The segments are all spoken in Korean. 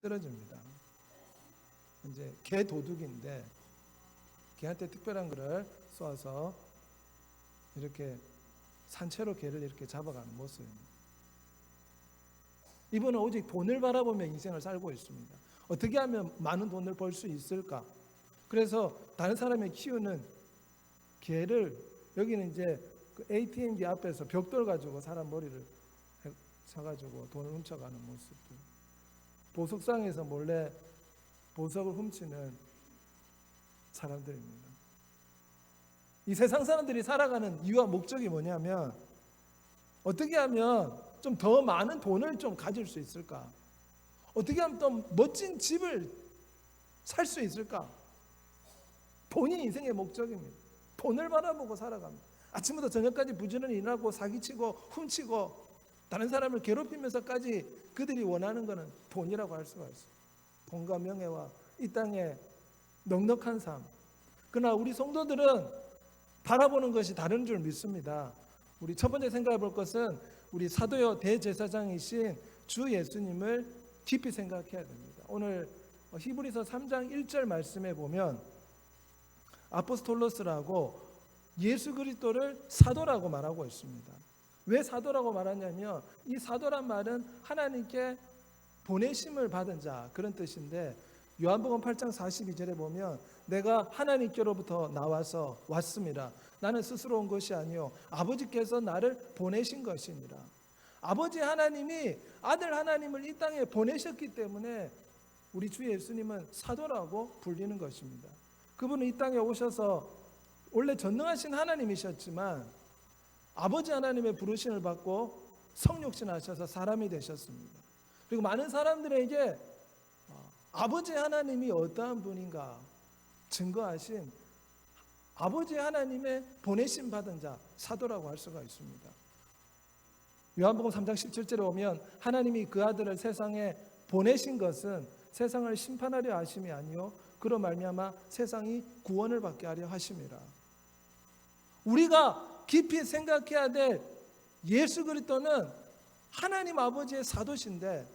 떨어집니다. 이제 개 도둑인데 개한테 특별한 거를 쏘아서 이렇게 산채로 개를 이렇게 잡아가는 모습입니다. 이분은 오직 돈을 바라보며 인생을 살고 있습니다. 어떻게 하면 많은 돈을 벌 수 있을까? 그래서 다른 사람이 키우는 개를 여기는 이제 그 ATM기 앞에서 벽돌 가지고 사람 머리를 쳐가지고 돈을 훔쳐가는 모습들. 보석상에서 몰래 보석을 훔치는 사람들입니다. 이 세상 사람들이 살아가는 이유와 목적이 뭐냐면 어떻게 하면 좀 더 많은 돈을 좀 가질 수 있을까? 어떻게 하면 또 멋진 집을 살 수 있을까? 돈이 인생의 목적입니다. 돈을 바라보고 살아갑니다. 아침부터 저녁까지 부지런히 일하고 사기치고 훔치고 다른 사람을 괴롭히면서까지 그들이 원하는 것은 돈이라고 할 수가 있어요. 돈과 명예와 이 땅의 넉넉한 삶. 그러나 우리 성도들은 바라보는 것이 다른 줄 믿습니다. 우리 첫 번째 생각해 볼 것은 우리 사도요 대제사장이신 주 예수님을 깊이 생각해야 됩니다. 오늘 히브리서 3장 1절 말씀에 보면 아포스톨로스라고 예수 그리스도를 사도라고 말하고 있습니다. 왜 사도라고 말하냐면 이 사도란 말은 하나님께 보내심을 받은 자 그런 뜻인데 요한복음 8장 42절에 보면 내가 하나님께로부터 나와서 왔습니다. 나는 스스로 온 것이 아니요 아버지께서 나를 보내신 것이니라. 아버지 하나님이 아들 하나님을 이 땅에 보내셨기 때문에 우리 주 예수님은 사도라고 불리는 것입니다. 그분은 이 땅에 오셔서 원래 전능하신 하나님이셨지만 아버지 하나님의 부르심을 받고 성육신하셔서 사람이 되셨습니다. 그리고 많은 사람들에게 아버지 하나님이 어떠한 분인가 증거하신 아버지 하나님의 보내심 받은 자 사도라고 할 수가 있습니다. 요한복음 3장 17절에 오면 하나님이 그 아들을 세상에 보내신 것은 세상을 심판하려 하심이 아니요 그로 말미암아 세상이 구원을 받게 하려 하심이라. 우리가 깊이 생각해야 될 예수 그리스도는 하나님 아버지의 사도신데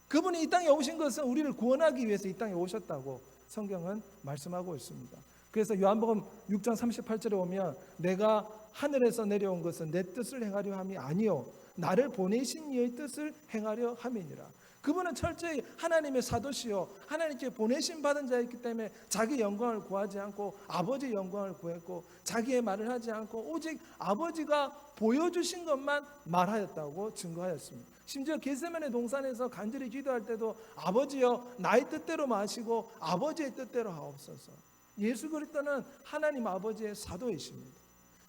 그분이 이 땅에 오신 것은 우리를 구원하기 위해서 이 땅에 오셨다고 성경은 말씀하고 있습니다. 그래서 요한복음 6장 38절에 보면 내가 하늘에서 내려온 것은 내 뜻을 행하려 함이 아니요 나를 보내신 이의 뜻을 행하려 함이니라. 그분은 철저히 하나님의 사도시요 하나님께 보내심 받은 자였기 때문에 자기 영광을 구하지 않고 아버지의 영광을 구했고 자기의 말을 하지 않고 오직 아버지가 보여주신 것만 말하였다고 증거하였습니다. 심지어 겟세마네 동산에서 간절히 기도할 때도 아버지여 나의 뜻대로 마시고 아버지의 뜻대로 하옵소서. 예수 그리스도는 하나님 아버지의 사도이십니다.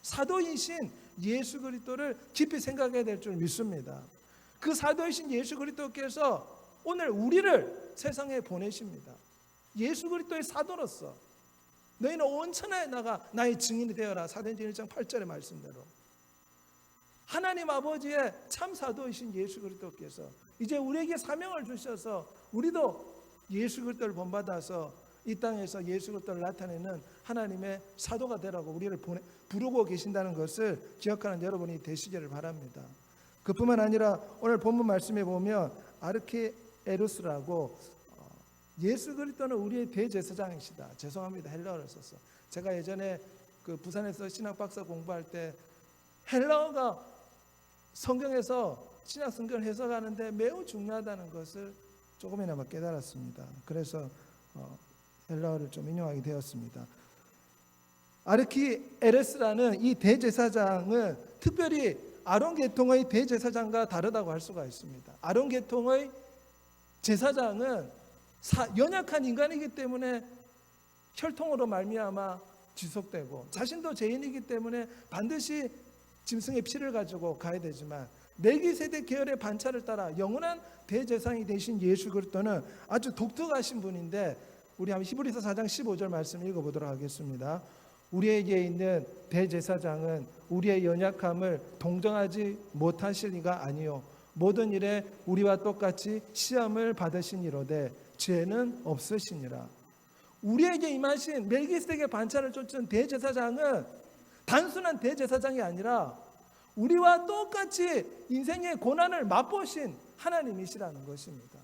사도이신 예수 그리스도를 깊이 생각해야 될 줄 믿습니다. 그 사도이신 예수 그리스도께서 오늘 우리를 세상에 보내십니다. 예수 그리스도의 사도로서 너희는 온 천하에 나가 나의 증인이 되어라. 사도행전 1장 8절의 말씀대로 하나님 아버지의 참 사도이신 예수 그리스도께서 이제 우리에게 사명을 주셔서 우리도 예수 그리스도를 본받아서 이 땅에서 예수 그리스도를 나타내는 하나님의 사도가 되라고 우리를 부르고 계신다는 것을 기억하는 여러분이 되시기를 바랍니다. 그뿐만 아니라 오늘 본문 말씀에 보면 아르케에루스라고 예수 그리스도는 우리의 대제사장이시다. 죄송합니다. 헬라어를 썼어. 제가 예전에 그 부산에서 신학 박사 공부할 때 헬라어가 성경에서 신약 성경을 해석하는데 매우 중요하다는 것을 조금이나마 깨달았습니다. 그래서 헬라어를 좀 인용하게 되었습니다. 아르키에레스라는 이 대제사장은 특별히 아론 계통의 대제사장과 다르다고 할 수가 있습니다. 아론 계통의 제사장은 연약한 인간이기 때문에 혈통으로 말미암아 지속되고 자신도 죄인이기 때문에 반드시 짐승의 피를 가지고 가야 되지만 멜기세덱 계열의 반차를 따라 영원한 대제사장이 되신 예수 그리스도는 아주 독특하신 분인데 우리 한번 히브리서 4장 15절 말씀 읽어보도록 하겠습니다. 우리에게 있는 대제사장은 우리의 연약함을 동정하지 못하실 이가 아니요 모든 일에 우리와 똑같이 시험을 받으시니로되 죄는 없으시니라. 우리에게 임하신 멜기세덱의 반차를 쫓은 대제사장은 단순한 대제사장이 아니라 우리와 똑같이 인생의 고난을 맛보신 하나님이시라는 것입니다.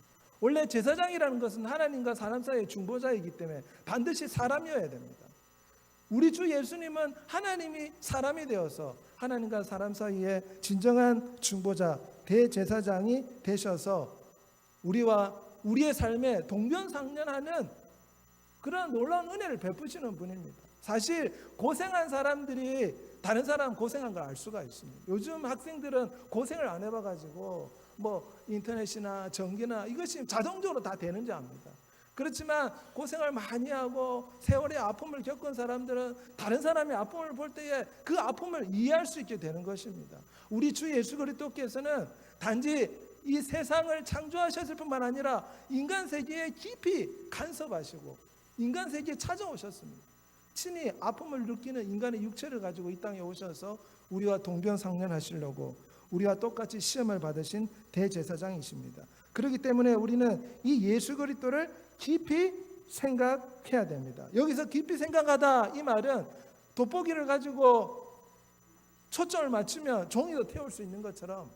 원래 제사장이라는 것은 하나님과 사람 사이의 중보자이기 때문에 반드시 사람이어야 됩니다. 우리 주 예수님은 하나님이 사람이 되어서 하나님과 사람 사이의 진정한 중보자, 대제사장이 되셔서 우리와 우리의 삶에 동병상련하는 그런 놀라운 은혜를 베푸시는 분입니다. 사실 고생한 사람들이 다른 사람 고생한 걸 알 수가 있습니다. 요즘 학생들은 고생을 안 해봐가지고 인터넷이나 전기나 이것이 자동적으로 다 되는지 압니다. 그렇지만 고생을 많이 하고 세월의 아픔을 겪은 사람들은 다른 사람의 아픔을 볼 때에 그 아픔을 이해할 수 있게 되는 것입니다. 우리 주 예수 그리스도께서는 단지 이 세상을 창조하셨을 뿐만 아니라 인간 세계에 깊이 간섭하시고 인간 세계에 찾아오셨습니다. 친히 아픔을 느끼는 인간의 육체를 가지고 이 땅에 오셔서 우리와 동병상련하시려고 우리와 똑같이 시험을 받으신 대제사장이십니다. 그렇기 때문에 우리는 이 예수 그리스도를 깊이 생각해야 됩니다. 여기서 깊이 생각하다 이 말은 돋보기를 가지고 초점을 맞추면 종이도 태울 수 있는 것처럼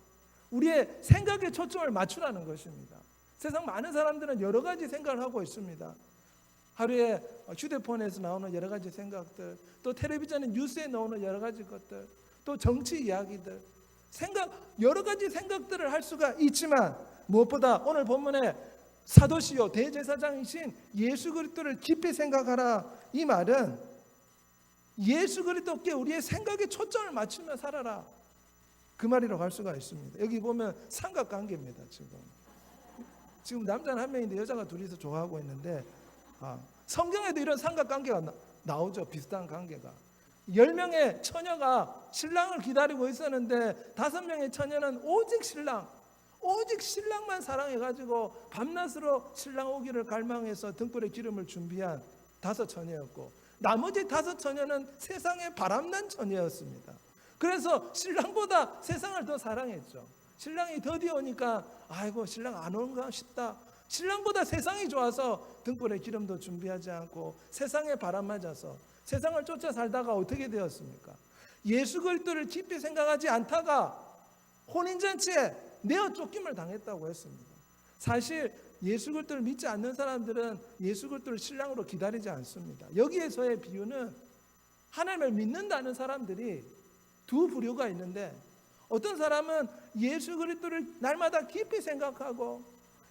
우리의 생각에 초점을 맞추라는 것입니다. 세상 많은 사람들은 여러 가지 생각을 하고 있습니다. 하루에 휴대폰에서 나오는 여러 가지 생각들, 또 텔레비전에 뉴스에 나오는 여러 가지 것들, 또 정치 이야기들, 여러 가지 생각들을 할 수가 있지만 무엇보다 오늘 본문에 사도시요 대제사장이신 예수 그리스도를 깊이 생각하라 이 말은 예수 그리스도께 우리의 생각에 초점을 맞추며 살아라 그 말이라고 할 수가 있습니다. 여기 보면 삼각관계입니다. 지금 남자는 한 명인데 여자가 둘이서 좋아하고 있는데 성경에도 이런 삼각관계가 나오죠. 비슷한 관계가 10명의 처녀가 신랑을 기다리고 있었는데 5명의 처녀는 오직 신랑만 사랑해가지고 밤낮으로 신랑 오기를 갈망해서 등불에 기름을 준비한 5 처녀였고 나머지 5 처녀는 세상에 바람난 처녀였습니다. 그래서 신랑보다 세상을 더 사랑했죠. 신랑이 더디 오니까 아이고 신랑 안 오는가 싶다. 신랑보다 세상이 좋아서 등불에 기름도 준비하지 않고 세상에 바람 맞아서 세상을 쫓아 살다가 어떻게 되었습니까? 예수 그리스도를 깊이 생각하지 않다가 혼인잔치에 내어 쫓김을 당했다고 했습니다. 사실 예수 그리스도를 믿지 않는 사람들은 예수 그리스도를 신랑으로 기다리지 않습니다. 여기에서의 비유는 하나님을 믿는다는 사람들이 두 부류가 있는데 어떤 사람은 예수 그리스도를 날마다 깊이 생각하고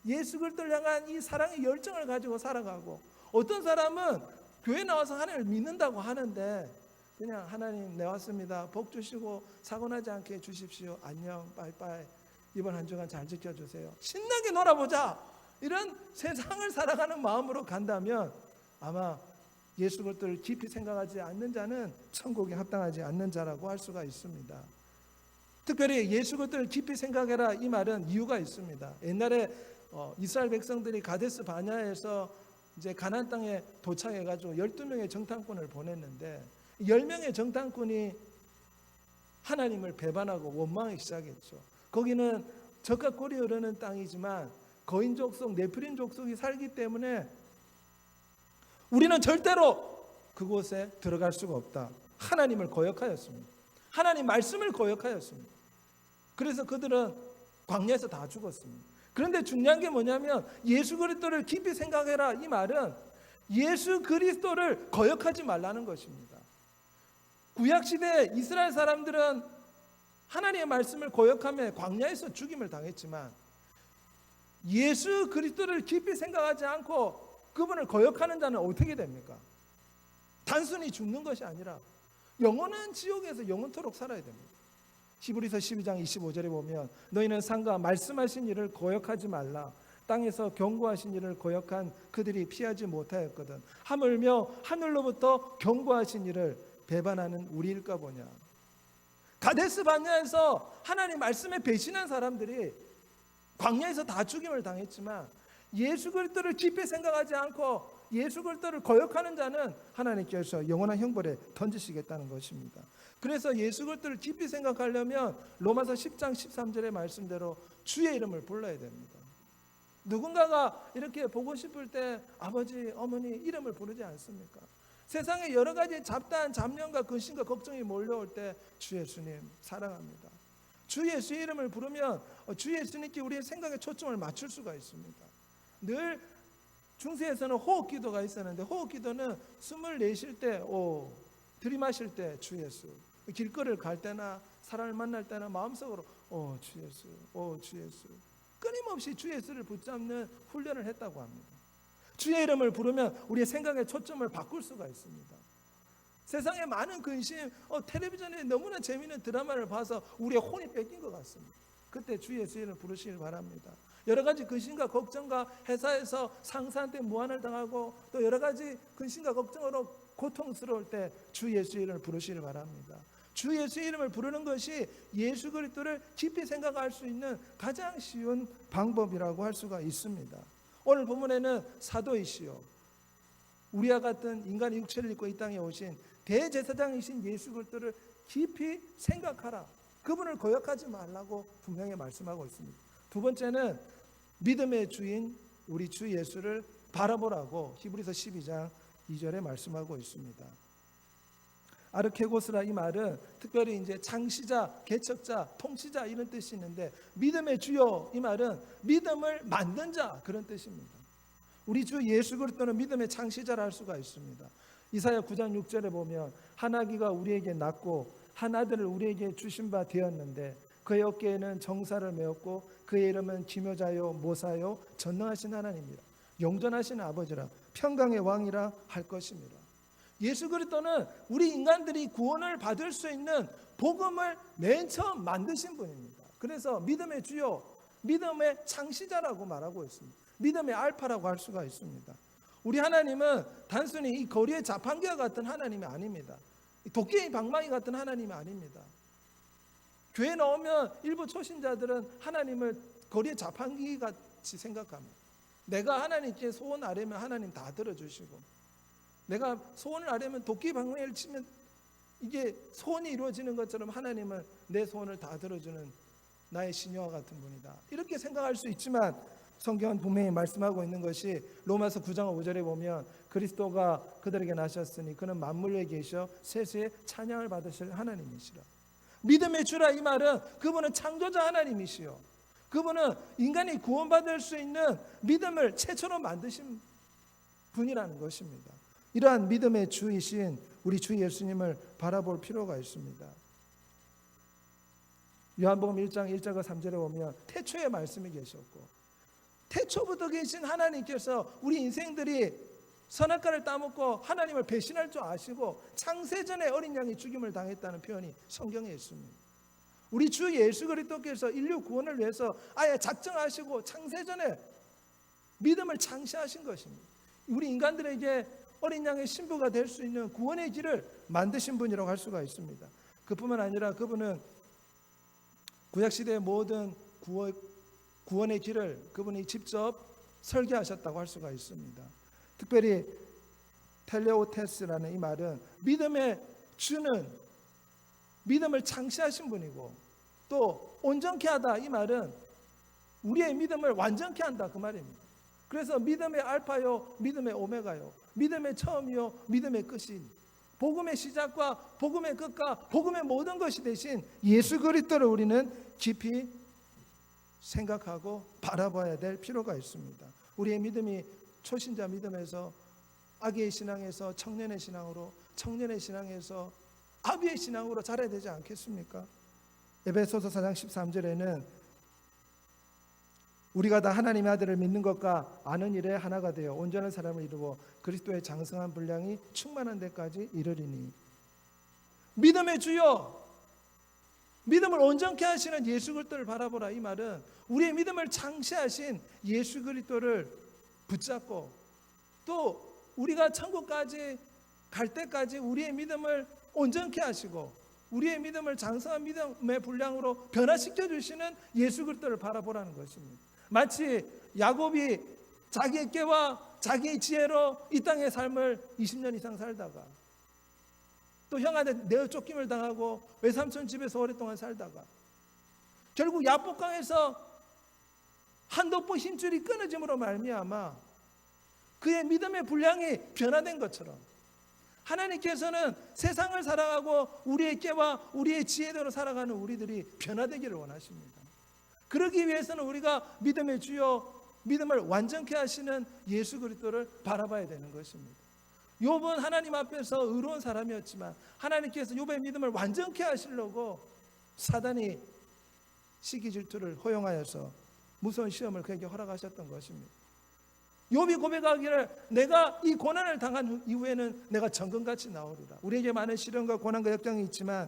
예수 그리스도를 향한 이 사랑의 열정을 가지고 살아가고 어떤 사람은 교회 나와서 하나님을 믿는다고 하는데 그냥 하나님 내 왔습니다. 복 주시고 사고 나지 않게 해주십시오. 안녕 빠이빠이 이번 한 주간 잘 지켜주세요. 신나게 놀아보자. 이런 세상을 살아가는 마음으로 간다면 아마 예수 그리스도를 깊이 생각하지 않는 자는 천국에 합당하지 않는 자라고 할 수가 있습니다. 특별히 예수 그리스도를 깊이 생각해라 이 말은 이유가 있습니다. 옛날에 이스라엘 백성들이 가데스 바냐에서 이제 가나안 땅에 도착해 가지고 12명의 정탐꾼을 보냈는데 10명의 정탐꾼이 하나님을 배반하고 원망하기 시작했죠. 거기는 적과 꿀이 흐르는 땅이지만 거인 족속, 네피림 족속이 살기 때문에 우리는 절대로 그곳에 들어갈 수가 없다. 하나님을 거역하였습니다. 하나님 말씀을 거역하였습니다. 그래서 그들은 광야에서 다 죽었습니다. 그런데 중요한 게 뭐냐면 예수 그리스도를 깊이 생각해라 이 말은 예수 그리스도를 거역하지 말라는 것입니다. 구약시대 이스라엘 사람들은 하나님의 말씀을 거역하며 광야에서 죽임을 당했지만 예수 그리스도를 깊이 생각하지 않고 그분을 거역하는 자는 어떻게 됩니까? 단순히 죽는 것이 아니라 영원한 지옥에서 영원토록 살아야 됩니다. 히브리서 12장 25절에 보면 너희는 상과 말씀하신 일을 거역하지 말라. 땅에서 경고하신 일을 거역한 그들이 피하지 못하였거든. 하물며 하늘로부터 경고하신 일을 배반하는 우리일까 보냐. 가데스 바냐에서 하나님 말씀에 배신한 사람들이 광야에서 다 죽임을 당했지만 예수 그리스도를 깊이 생각하지 않고 예수 그리스도를 거역하는 자는 하나님께서 영원한 형벌에 던지시겠다는 것입니다. 그래서 예수 그리스도를 깊이 생각하려면 로마서 10장 13절의 말씀대로 주의 이름을 불러야 됩니다. 누군가가 이렇게 보고 싶을 때 아버지, 어머니 이름을 부르지 않습니까? 세상에 여러 가지 잡다한 잡념과 근심과 걱정이 몰려올 때 주 예수님 사랑합니다. 주 예수의 이름을 부르면 주 예수님께 우리의 생각에 초점을 맞출 수가 있습니다. 늘 중세에서는 호흡 기도가 있었는데 호흡 기도는 숨을 내쉴 때 오, 들이마실 때 주 예수, 길거리를 갈 때나 사람을 만날 때나 마음속으로 오 주 예수, 오 주 예수, 끊임없이 주 예수를 붙잡는 훈련을 했다고 합니다. 주의 이름을 부르면 우리의 생각의 초점을 바꿀 수가 있습니다. 세상에 많은 근심, 텔레비전에 너무나 재미있는 드라마를 봐서 우리의 혼이 뺏긴 것 같습니다. 그때 주 예수 이름을 부르시길 바랍니다. 여러 가지 근심과 걱정과 회사에서 상사한테 무안을 당하고 또 여러 가지 근심과 걱정으로 고통스러울 때 주 예수 이름을 부르시길 바랍니다. 주 예수 이름을 부르는 것이 예수 그리스도를 깊이 생각할 수 있는 가장 쉬운 방법이라고 할 수가 있습니다. 오늘 본문에는 사도이시요 우리와 같은 인간의 육체를 입고 이 땅에 오신 대제사장이신 예수 그리스도를 깊이 생각하라. 그분을 거역하지 말라고 분명히 말씀하고 있습니다. 두 번째는 믿음의 주인 우리 주 예수를 바라보라고 히브리서 12장 2절에 말씀하고 있습니다. 아르케고스라 이 말은 특별히 이제 창시자, 개척자, 통치자 이런 뜻이 있는데 믿음의 주요 이 말은 믿음을 만든 자 그런 뜻입니다. 우리 주 예수 그리스도는 믿음의 창시자라 할 수가 있습니다. 이사야 9장 6절에 보면 한 아기가 우리에게 낳고 한 아들을 우리에게 주신 바 되었는데 그의 어깨에는 정사를 메었고 그의 이름은 기묘자요 모사요 전능하신 하나님이라 영존하신 아버지라 평강의 왕이라 할 것입니다. 예수 그리스도는 우리 인간들이 구원을 받을 수 있는 복음을 맨 처음 만드신 분입니다. 그래서 믿음의 주요, 믿음의 창시자라고 말하고 있습니다. 믿음의 알파라고 할 수가 있습니다. 우리 하나님은 단순히 이 거리의 자판기와 같은 하나님이 아닙니다. 도깨비 방망이 같은 하나님이 아닙니다. 교회 나오면 일부 초신자들은 하나님을 거리의 자판기 같이 생각합니다. 내가 하나님께 소원 아뢰면 하나님 다 들어주시고 내가 소원을 아뢰면 도끼 방망이를 치면 이게 소원이 이루어지는 것처럼 하나님은 내 소원을 다 들어주는 나의 시녀와 같은 분이다. 이렇게 생각할 수 있지만 성경은 분명히 말씀하고 있는 것이 로마서 9장 5절에 보면 그리스도가 그들에게 나셨으니 그는 만물 위에 계셔 세세의 찬양을 받으실 하나님이시라. 믿음의 주라 이 말은 그분은 창조자 하나님이시요 그분은 인간이 구원받을 수 있는 믿음을 최초로 만드신 분이라는 것입니다. 이러한 믿음의 주이신 우리 주 예수님을 바라볼 필요가 있습니다. 요한복음 1장 1절과 3절에 보면 태초에 말씀이 계셨고 태초부터 계신 하나님께서 우리 인생들이 선악과를 따먹고 하나님을 배신할 줄 아시고 창세전에 어린 양이 죽임을 당했다는 표현이 성경에 있습니다. 우리 주 예수 그리스도께서 인류 구원을 위해서 아예 작정하시고 창세전에 믿음을 창시하신 것입니다. 우리 인간들에게 어린 양의 신부가 될 수 있는 구원의 길을 만드신 분이라고 할 수가 있습니다. 그뿐만 아니라 그분은 구약시대의 모든 구원의 길을 그분이 직접 설계하셨다고 할 수가 있습니다. 특별히 텔레오테스라는 이 말은 믿음의 주는 믿음을 창시하신 분이고 또 온전케 하다 이 말은 우리의 믿음을 완전케 한다 그 말입니다. 그래서 믿음의 알파요 믿음의 오메가요 믿음의 처음이요 믿음의 끝이 복음의 시작과 복음의 끝과 복음의 모든 것이 되신 예수 그리스도를 우리는 깊이 생각하고 바라봐야 될 필요가 있습니다. 우리의 믿음이 초신자 믿음에서 아기의 신앙에서 청년의 신앙으로 청년의 신앙에서 아비의 신앙으로 자라야 되지 않겠습니까? 에베소서 4장 13절에는 우리가 다 하나님의 아들을 믿는 것과 아는 일에 하나가 되어 온전한 사람을 이루고 그리스도의 장성한 분량이 충만한 데까지 이르리니 믿음의 주여 믿음을 온전케 하시는 예수 그리스도를 바라보라 이 말은 우리의 믿음을 창시하신 예수 그리스도를 붙잡고 또 우리가 천국까지 갈 때까지 우리의 믿음을 온전케 하시고 우리의 믿음을 장성한 믿음의 분량으로 변화시켜 주시는 예수 그리스도를 바라보라는 것입니다. 마치 야곱이 자기의 깨와 자기의 지혜로 이 땅의 삶을 20년 이상 살다가 또 형한테 내어 쫓김을 당하고 외삼촌 집에서 오랫동안 살다가 결국 야복강에서 한독보 힘줄이 끊어짐으로 말미암아 그의 믿음의 분량이 변화된 것처럼 하나님께서는 세상을 살아가고 우리의 깨와 우리의 지혜대로 살아가는 우리들이 변화되기를 원하십니다. 그러기 위해서는 우리가 믿음의 주요 믿음을 완전케 하시는 예수 그리스도를 바라봐야 되는 것입니다. 욥은 하나님 앞에서 의로운 사람이었지만 하나님께서 욥의 믿음을 완전케 하시려고 사단이 시기 질투를 허용하여서 무서운 시험을 그에게 허락하셨던 것입니다. 욥이 고백하기를 내가 이 고난을 당한 이후에는 내가 정금같이 나오리라. 우리에게 많은 시련과 고난과 역경이 있지만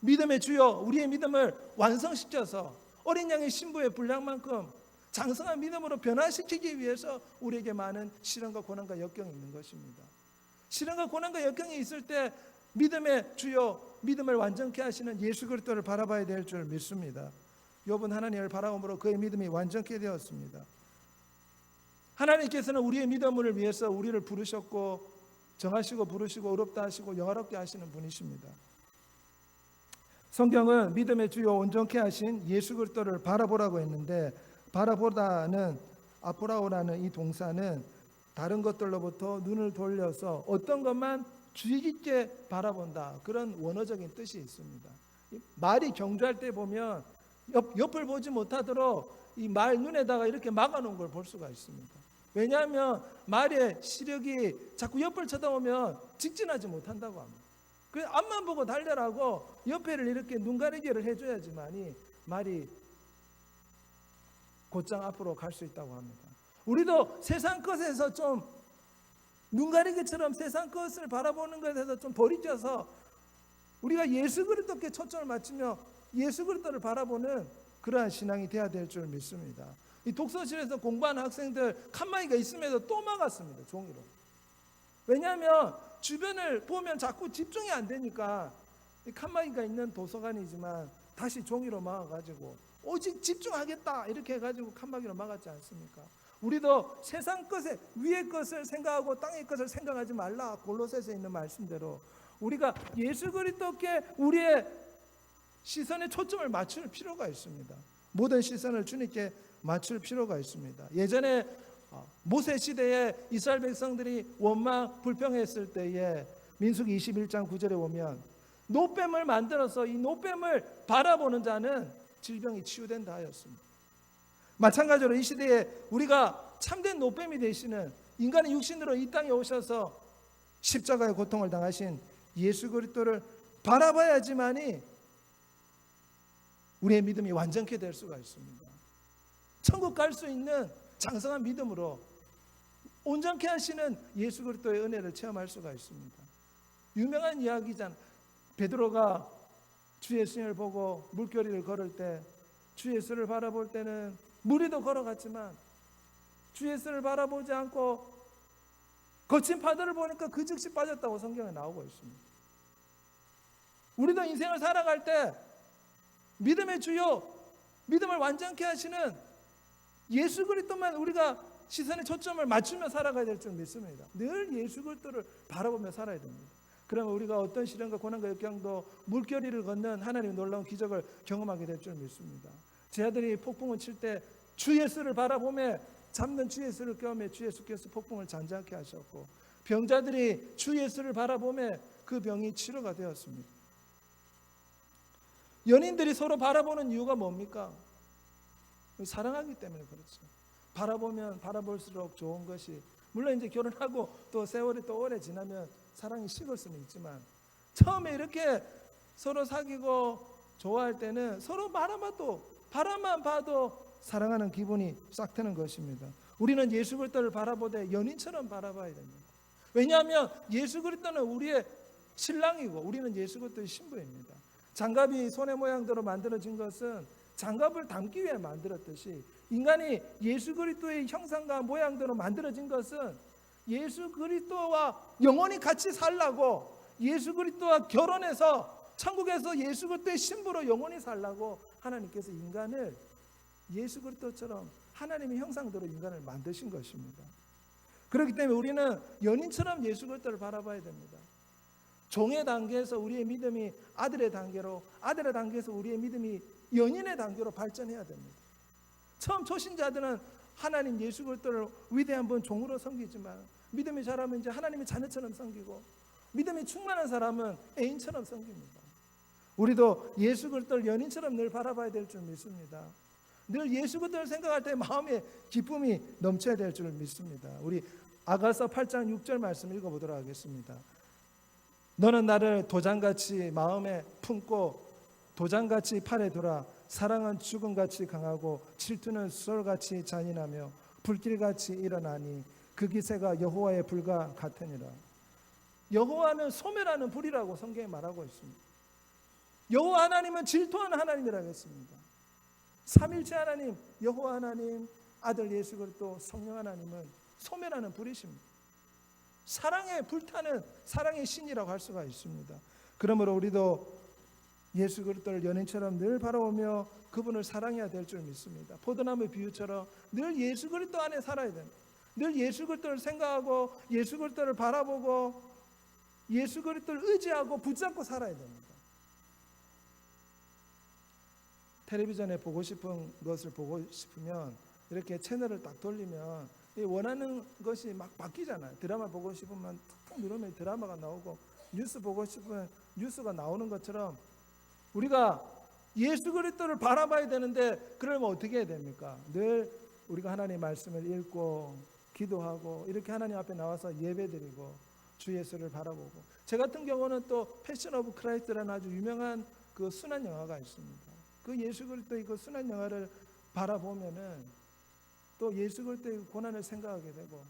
믿음의 주여 우리의 믿음을 완성시켜서 어린 양의 신부의 분량만큼 장성한 믿음으로 변화시키기 위해서 우리에게 많은 시련과 고난과 역경이 있는 것입니다. 시련과 고난과 역경이 있을 때 믿음의 주여 믿음을 완전케 하시는 예수 그리스도를 바라봐야 될 줄 믿습니다. 욥은 하나님을 바라봄으로 그의 믿음이 완전케 되었습니다. 하나님께서는 우리의 믿음을 위해서 우리를 부르셨고 정하시고 부르시고 의롭다 하시고 영화롭게 하시는 분이십니다. 성경은 믿음의 주요 온전케 하신 예수 그리스도를 바라보라고 했는데 바라보다는 아포라오라는 이 동사는 다른 것들로부터 눈을 돌려서 어떤 것만 주의 깊게 바라본다 그런 원어적인 뜻이 있습니다. 말이 경주할 때 보면 옆을 보지 못하도록 이 말 눈에다가 이렇게 막아놓은 걸 볼 수가 있습니다. 왜냐하면 말의 시력이 자꾸 옆을 쳐다보면 직진하지 못한다고 합니다. 그래서 앞만 보고 달려라고 옆에를 이렇게 눈 가리개를 해줘야지만이 말이 곧장 앞으로 갈 수 있다고 합니다. 우리도 세상 것에서 좀 눈 가리개처럼 세상 것을 바라보는 것에서 좀 버리져서 우리가 예수 그리스도께 초점을 맞추며 예수 그리스도를 바라보는 그러한 신앙이 되어야 될 줄 믿습니다. 이 독서실에서 공부하는 학생들 칸막이가 있음에도 또 막았습니다. 종이로. 왜냐하면 주변을 보면 자꾸 집중이 안 되니까 이 칸막이가 있는 도서관이지만 다시 종이로 막아가지고 오직 집중하겠다 이렇게 해가지고 칸막이로 막았지 않습니까? 우리도 세상 것에 위의 것을 생각하고 땅의 것을 생각하지 말라 골로새서에 있는 말씀대로 우리가 예수 그리스도께 우리의 시선의 초점을 맞출 필요가 있습니다. 모든 시선을 주님께 맞출 필요가 있습니다. 예전에 모세 시대에 이스라엘 백성들이 원망 불평했을 때에 민수기 21장 9절에 보면 노뱀을 만들어서 이 노뱀을 바라보는 자는 질병이 치유된다 하였습니다. 마찬가지로 이 시대에 우리가 참된 노뱀이 되시는 인간의 육신으로 이 땅에 오셔서 십자가의 고통을 당하신 예수 그리스도를 바라봐야지만이 우리의 믿음이 완전케 될 수가 있습니다. 천국 갈 수 있는 장성한 믿음으로 온전케 하시는 예수 그리스도의 은혜를 체험할 수가 있습니다. 유명한 이야기잖아. 베드로가 주 예수님을 보고 물결을 걸을 때 주 예수를 바라볼 때는 무리도 걸어갔지만 주 예수를 바라보지 않고 거친 파도를 보니까 그 즉시 빠졌다고 성경에 나오고 있습니다. 우리도 인생을 살아갈 때 믿음의 주요 믿음을 완전케 하시는 예수 그리스도만 우리가 시선의 초점을 맞추며 살아가야 될 줄 믿습니다. 늘 예수 그리스도를 바라보며 살아야 됩니다. 그러면 우리가 어떤 시련과 고난과 역경도 물결위를 걷는 하나님의 놀라운 기적을 경험하게 될 줄 믿습니다. 제 아들이 폭풍을 칠 때 주 예수를 바라보며 잡는 주 예수를 껴매 주 예수께서 폭풍을 잔잔케 하셨고 병자들이 주 예수를 바라보며 그 병이 치료가 되었습니다. 연인들이 서로 바라보는 이유가 뭡니까? 사랑하기 때문에 그렇죠. 바라보면 바라볼수록 좋은 것이 물론 이제 결혼하고 또 세월이 또 오래 지나면 사랑이 식을 수는 있지만 처음에 이렇게 서로 사귀고 좋아할 때는 서로 바라만 봐도 사랑하는 기분이 싹 트는 것입니다. 우리는 예수 그리스도를 바라보되 연인처럼 바라봐야 됩니다. 왜냐하면 예수 그리스도는 우리의 신랑이고 우리는 예수 그리스도의 신부입니다. 장갑이 손의 모양대로 만들어진 것은 장갑을 담기 위해 만들었듯이 인간이 예수 그리스도의 형상과 모양대로 만들어진 것은 예수 그리스도와 영원히 같이 살라고 예수 그리스도와 결혼해서 천국에서 예수 그리스도의 신부로 영원히 살라고 하나님께서 인간을 예수 그리스도처럼 하나님의 형상대로 인간을 만드신 것입니다. 그렇기 때문에 우리는 연인처럼 예수 그리스도를 바라봐야 됩니다. 종의 단계에서 우리의 믿음이 아들의 단계로, 아들의 단계에서 우리의 믿음이 연인의 단계로 발전해야 됩니다. 처음 초신자들은 하나님 예수 그리스도를 위대한 분 종으로 섬기지만 믿음이 자라면 이제 하나님의 자녀처럼 섬기고 믿음이 충만한 사람은 애인처럼 섬깁니다. 우리도 예수 그리스도를 연인처럼 늘 바라봐야 될 줄 믿습니다. 늘 예수 그리스도를 생각할 때 마음에 기쁨이 넘쳐야 될 줄 믿습니다. 우리 아가서 8장 6절 말씀 읽어보도록 하겠습니다. 너는 나를 도장같이 마음에 품고 도장같이 팔에 두라. 사랑은 죽음같이 강하고 질투는 수월같이 잔인하며 불길같이 일어나니 그 기세가 여호와의 불과 같으니라. 여호와는 소멸하는 불이라고 성경에 말하고 있습니다. 여호와 하나님은 질투하는 하나님이라고 했습니다. 삼일체 하나님, 여호와 하나님, 아들 예수 그리스도, 성령 하나님은 소멸하는 불이십니다. 사랑에 불타는 사랑의 신이라고 할 수가 있습니다. 그러므로 우리도 예수 그리스도를 연인처럼 늘 바라보며 그분을 사랑해야 될 줄 믿습니다. 포도나무 비유처럼 늘 예수 그리스도 안에 살아야 됩니다. 늘 예수 그리스도를 생각하고 예수 그리스도를 바라보고 예수 그리스도를 의지하고 붙잡고 살아야 됩니다. 텔레비전에 보고 싶은 것을 보고 싶으면 이렇게 채널을 딱 돌리면 원하는 것이 막 바뀌잖아요. 드라마 보고 싶으면 툭툭 누르면 드라마가 나오고 뉴스 보고 싶으면 뉴스가 나오는 것처럼 우리가 예수 그리스도를 바라봐야 되는데 그러면 어떻게 해야 됩니까? 늘 우리가 하나님의 말씀을 읽고 기도하고 이렇게 하나님 앞에 나와서 예배드리고 주 예수를 바라보고, 제 같은 경우는 또 패션 오브 크라이스트라는 아주 유명한 그 순환 영화가 있습니다. 그 예수 그리스도의 그 순환 영화를 바라보면은 또 예수 그리스도의 고난을 생각하게 되고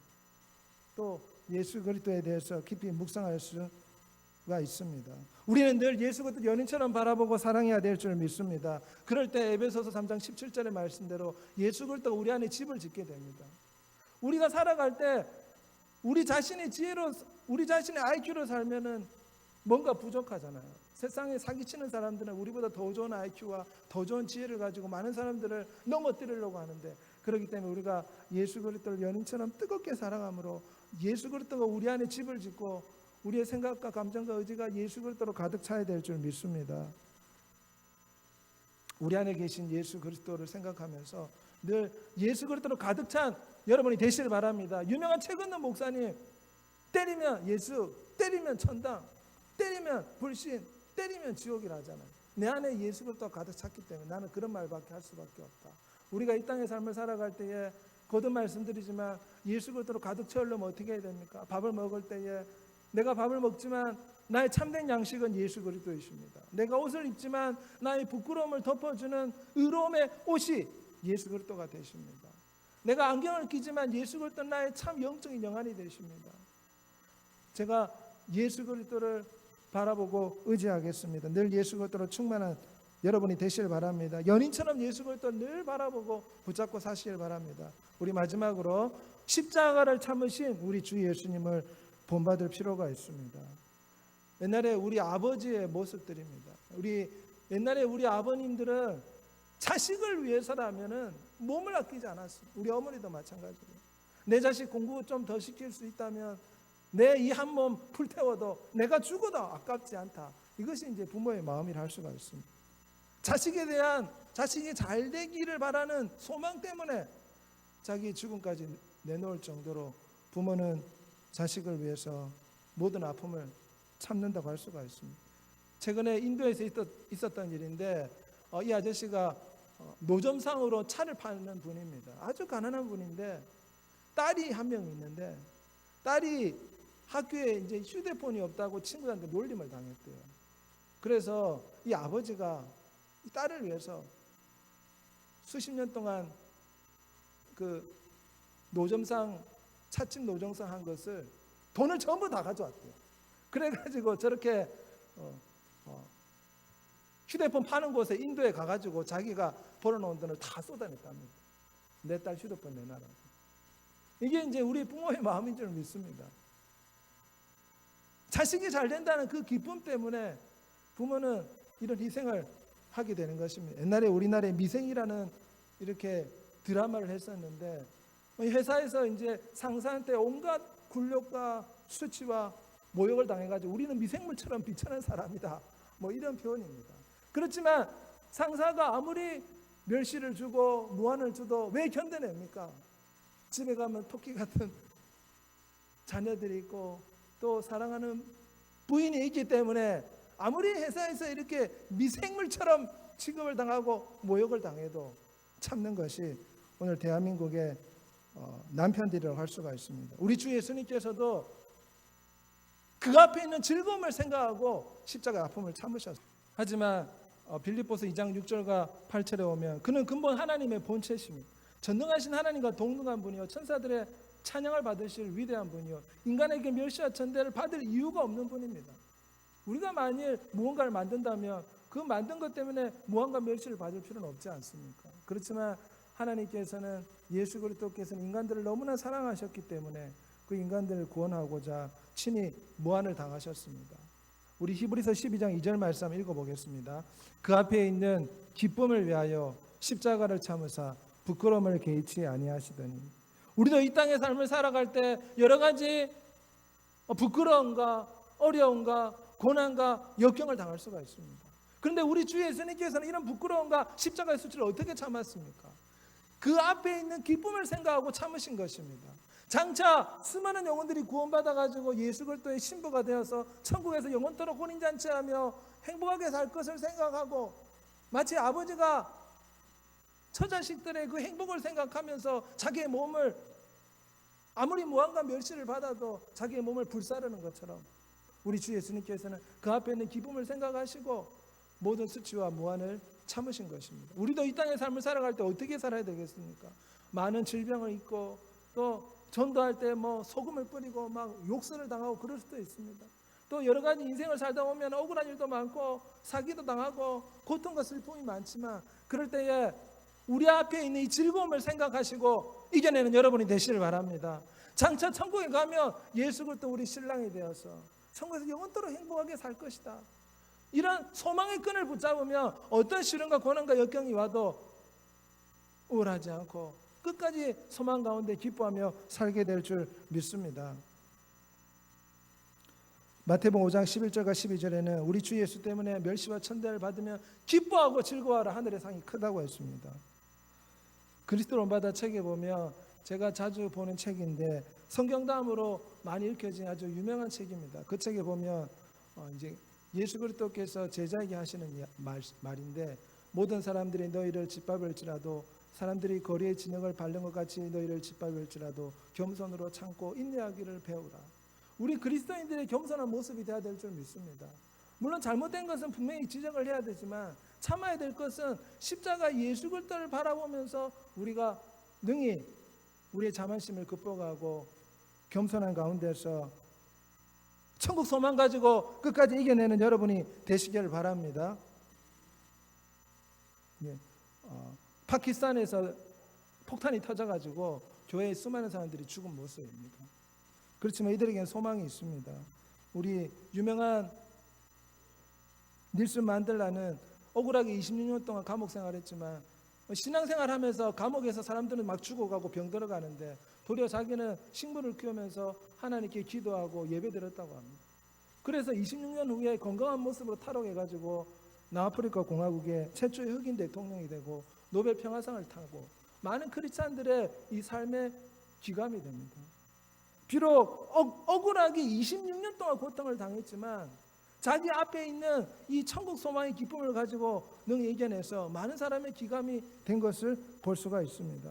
또 예수 그리스도에 대해서 깊이 묵상할 수가 있습니다. 우리는 늘 예수 그리스도 연인처럼 바라보고 사랑해야 될 줄 믿습니다. 그럴 때 에베소서 3장 17절의 말씀대로 예수 그리스도가 우리 안에 집을 짓게 됩니다. 우리가 살아갈 때 우리 자신의 지혜로, 우리 자신의 IQ로 살면은 뭔가 부족하잖아요. 세상에 사기치는 사람들은 우리보다 더 좋은 IQ와 더 좋은 지혜를 가지고 많은 사람들을 넘어뜨리려고 하는데, 그렇기 때문에 우리가 예수 그리스도를 연인처럼 뜨겁게 사랑함으로 예수 그리스도가 우리 안에 집을 짓고 우리의 생각과 감정과 의지가 예수 그리스도로 가득 차야 될 줄 믿습니다. 우리 안에 계신 예수 그리스도를 생각하면서 늘 예수 그리스도로 가득 찬 여러분이 되시길 바랍니다. 유명한 책 읽는 목사님, 때리면 예수, 때리면 천당, 때리면 불신, 때리면 지옥이라 하잖아요. 내 안에 예수 그리스도가 가득 찼기 때문에 나는 그런 말밖에 할 수밖에 없다. 우리가 이 땅의 삶을 살아갈 때에 거듭 말씀드리지만 예수 그리스도로 가득 채우려면 어떻게 해야 됩니까? 밥을 먹을 때에 내가 밥을 먹지만 나의 참된 양식은 예수 그리스도이십니다. 내가 옷을 입지만 나의 부끄러움을 덮어주는 의로움의 옷이 예수 그리스도가 되십니다. 내가 안경을 끼지만 예수 그리스도는 나의 참 영적인 영안이 되십니다. 제가 예수 그리스도를 바라보고 의지하겠습니다. 늘 예수 그리스도로 충만한 여러분이 되시길 바랍니다. 연인처럼 예수 그리스도를 늘 바라보고 붙잡고 사시길 바랍니다. 우리 마지막으로 십자가를 참으신 우리 주 예수님을 본받을 필요가 있습니다. 옛날에 우리 아버지의 모습들입니다. 옛날에 우리 아버님들은 자식을 위해서라면은 몸을 아끼지 않았습니다. 우리 어머니도 마찬가지예요. 내 자식 공부 좀 더 시킬 수 있다면 내 이 한 몸 불태워도 내가 죽어도 아깝지 않다. 이것이 이제 부모의 마음이라 할 수가 있습니다. 자식에 대한, 자식이 잘 되기를 바라는 소망 때문에 자기 죽음까지 내놓을 정도로 부모는 자식을 위해서 모든 아픔을 참는다고 할 수가 있습니다. 최근에 인도에서 있었던 일인데 이 아저씨가 노점상으로 차를 파는 분입니다. 아주 가난한 분인데 딸이 한 명 있는데 딸이 학교에 이제 휴대폰이 없다고 친구들한테 놀림을 당했대요. 그래서 이 아버지가 이 딸을 위해서 수십 년 동안 그 노점상, 차츰 노점상 한 것을 돈을 전부 다 가져왔대요. 그래가지고 저렇게 휴대폰 파는 곳에 인도에 가가지고 자기가 벌어놓은 돈을 다 쏟아냈답니다. 내 딸 휴대폰 내놔라. 이게 이제 우리 부모의 마음인 줄 믿습니다. 자식이 잘 된다는 그 기쁨 때문에 부모는 이런 희생을 하게 되는 것입니다. 옛날에 우리나라에 미생이라는 이렇게 드라마를 했었는데 회사에서 이제 상사한테 온갖 굴욕과 수치와 모욕을 당해가지고 우리는 미생물처럼 비천한 사람이다. 뭐 이런 표현입니다. 그렇지만 상사가 아무리 멸시를 주고 무한을 줘도 왜 견뎌냅니까? 집에 가면 토끼 같은 자녀들이 있고 또 사랑하는 부인이 있기 때문에 아무리 회사에서 이렇게 미생물처럼 취급을 당하고 모욕을 당해도 참는 것이 오늘 대한민국의 남편들이라고 할 수가 있습니다. 우리 주 예수님께서도 그 앞에 있는 즐거움을 생각하고 십자가 아픔을 참으셨어요. 하지만 빌립보서 2장 6절과 8절에 오면 그는 근본 하나님의 본체십니다. 전능하신 하나님과 동등한 분이요 천사들의 찬양을 받으실 위대한 분이요 인간에게 멸시와 천대를 받을 이유가 없는 분입니다. 우리가 만일 무언가를 만든다면 그 만든 것 때문에 무언가 멸시를 받을 필요는 없지 않습니까? 그렇지만 하나님께서는 예수 그리스도께서는 인간들을 너무나 사랑하셨기 때문에 그 인간들을 구원하고자 친히 무한을 당하셨습니다. 우리 히브리서 12장 2절 말씀 읽어보겠습니다. 그 앞에 있는 기쁨을 위하여 십자가를 참으사 부끄러움을 개의치 아니하시더니. 우리도 이 땅의 삶을 살아갈 때 여러 가지 부끄러움과 어려움과 고난과 역경을 당할 수가 있습니다. 그런데 우리 주 예수님께서는 이런 부끄러움과 십자가의 수치를 어떻게 참았습니까? 그 앞에 있는 기쁨을 생각하고 참으신 것입니다. 장차 수많은 영혼들이 구원받아가지고 예수 그리스도의 신부가 되어서 천국에서 영원토록 혼인잔치하며 행복하게 살 것을 생각하고 마치 아버지가 처자식들의 그 행복을 생각하면서 자기의 몸을 아무리 무한과 멸시를 받아도 자기의 몸을 불사르는 것처럼 우리 주 예수님께서는 그 앞에 있는 기쁨을 생각하시고 모든 수치와 무한을 참으신 것입니다. 우리도 이 땅의 삶을 살아갈 때 어떻게 살아야 되겠습니까? 많은 질병을 입고 또 전도할 때 소금을 뿌리고 막 욕설을 당하고 그럴 수도 있습니다. 또 여러 가지 인생을 살다 보면 억울한 일도 많고 사기도 당하고 고통과 슬픔이 많지만 그럴 때에 우리 앞에 있는 이 즐거움을 생각하시고 이겨내는 여러분이 되시길 바랍니다. 장차 천국에 가면 예수 그리스도 우리 신랑이 되어서 천국에서 영원토록 행복하게 살 것이다. 이런 소망의 끈을 붙잡으면 어떤 시련과 고난과 역경이 와도 우울하지 않고 끝까지 소망 가운데 기뻐하며 살게 될 줄 믿습니다. 마태복음 5장 11절과 12절에는 우리 주 예수 때문에 멸시와 천대를 받으면 기뻐하고 즐거워하라 하늘의 상이 크다고 했습니다. 그리스도 본받아 책에 보면 제가 자주 보는 책인데 성경 다음으로 많이 읽혀진 아주 유명한 책입니다. 그 책에 보면 이제 예수 그리스도께서 제자에게 하시는 말인데 모든 사람들이 너희를 짓밟을지라도 사람들이 거리의 진흙을 밟는 것 같이 너희를 짓밟을지라도 겸손으로 참고 인내하기를 배우라. 우리 그리스도인들의 겸손한 모습이 되어야 될 줄 믿습니다. 물론 잘못된 것은 분명히 지적을 해야 되지만 참아야 될 것은 십자가 예수 그리스도를 바라보면서 우리가 능히 우리의 자만심을 극복하고 겸손한 가운데서 천국 소망 가지고 끝까지 이겨내는 여러분이 되시기를 바랍니다. 파키스탄에서 폭탄이 터져가지고 교회에 수많은 사람들이 죽은 모습입니다. 그렇지만 이들에게는 소망이 있습니다. 우리 유명한 닐슨 만델라는 억울하게 26년 동안 감옥 생활했지만 신앙생활하면서 감옥에서 사람들은 막 죽어가고 병들어가는데 도리어 자기는 식물을 키우면서 하나님께 기도하고 예배드렸다고 합니다. 그래서 26년 후에 건강한 모습으로 탈옥해가지고 남아프리카 공화국의 최초의 흑인 대통령이 되고 노벨 평화상을 타고 많은 크리스찬들의 이 삶의 기감이 됩니다. 비록 억울하게 26년 동안 고통을 당했지만 자기 앞에 있는 이 천국 소망의 기쁨을 가지고 능히 이겨내서 많은 사람의 기감이 된 것을 볼 수가 있습니다.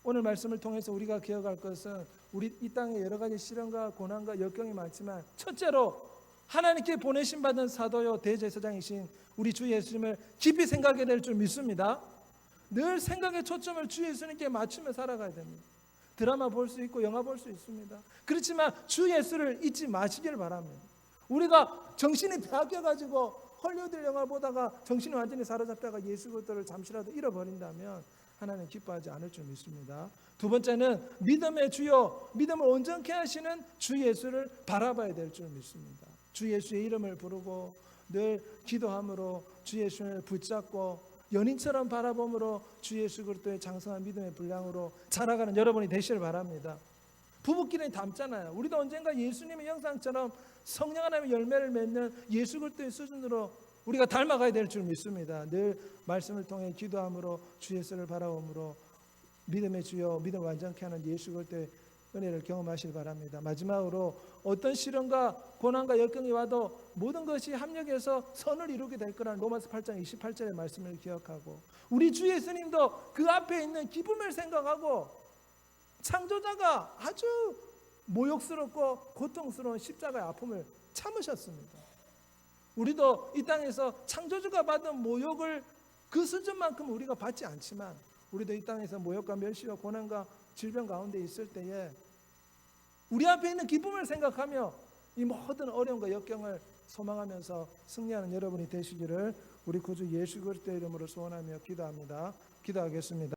오늘 말씀을 통해서 우리가 기억할 것은 우리 이 땅에 여러 가지 시련과 고난과 역경이 많지만 첫째로 하나님께 보내심 받은 사도요 대제사장이신 우리 주 예수님을 깊이 생각해야 될 줄 믿습니다. 늘 생각의 초점을 주 예수님께 맞추며 살아가야 됩니다. 드라마 볼 수 있고 영화 볼 수 있습니다. 그렇지만 주 예수를 잊지 마시길 바랍니다. 우리가 정신이 바뀌어가지고 헐리우드 영화 보다가 정신이 완전히 사로잡다가 예수 그리스도를 잠시라도 잃어버린다면 하나님 기뻐하지 않을 줄 믿습니다. 두 번째는 믿음의 주요, 믿음을 온전케 하시는 주 예수를 바라봐야 될 줄 믿습니다. 주 예수의 이름을 부르고 늘 기도함으로 주 예수를 붙잡고 연인처럼 바라봄으로 주 예수 그리스도의 장성한 믿음의 분량으로 자라가는 여러분이 되시길 바랍니다. 부부끼리 닮잖아요. 우리도 언젠가 예수님의 형상처럼 성령 하나님의 열매를 맺는 예수 그리스도의 수준으로 우리가 닮아가야 될 줄 믿습니다. 늘 말씀을 통해 기도함으로 주 예수를 바라봄으로 믿음의 주여, 믿음을 완전케 하는 예수 그리스도의 은혜를 경험하시기 바랍니다. 마지막으로 어떤 시련과 고난과 역경이 와도 모든 것이 합력해서 선을 이루게 될 거라는 로마서 8장 28절의 말씀을 기억하고, 우리 주 예수님도 그 앞에 있는 기쁨을 생각하고 창조자가 아주 모욕스럽고 고통스러운 십자가의 아픔을 참으셨습니다. 우리도 이 땅에서 창조주가 받은 모욕을 그 수준만큼 우리가 받지 않지만, 우리도 이 땅에서 모욕과 멸시와 고난과 질병 가운데 있을 때에 우리 앞에 있는 기쁨을 생각하며 이 모든 어려움과 역경을 소망하면서 승리하는 여러분이 되시기를 우리 구주 예수 그리스도의 이름으로 소원하며 기도합니다. 기도하겠습니다.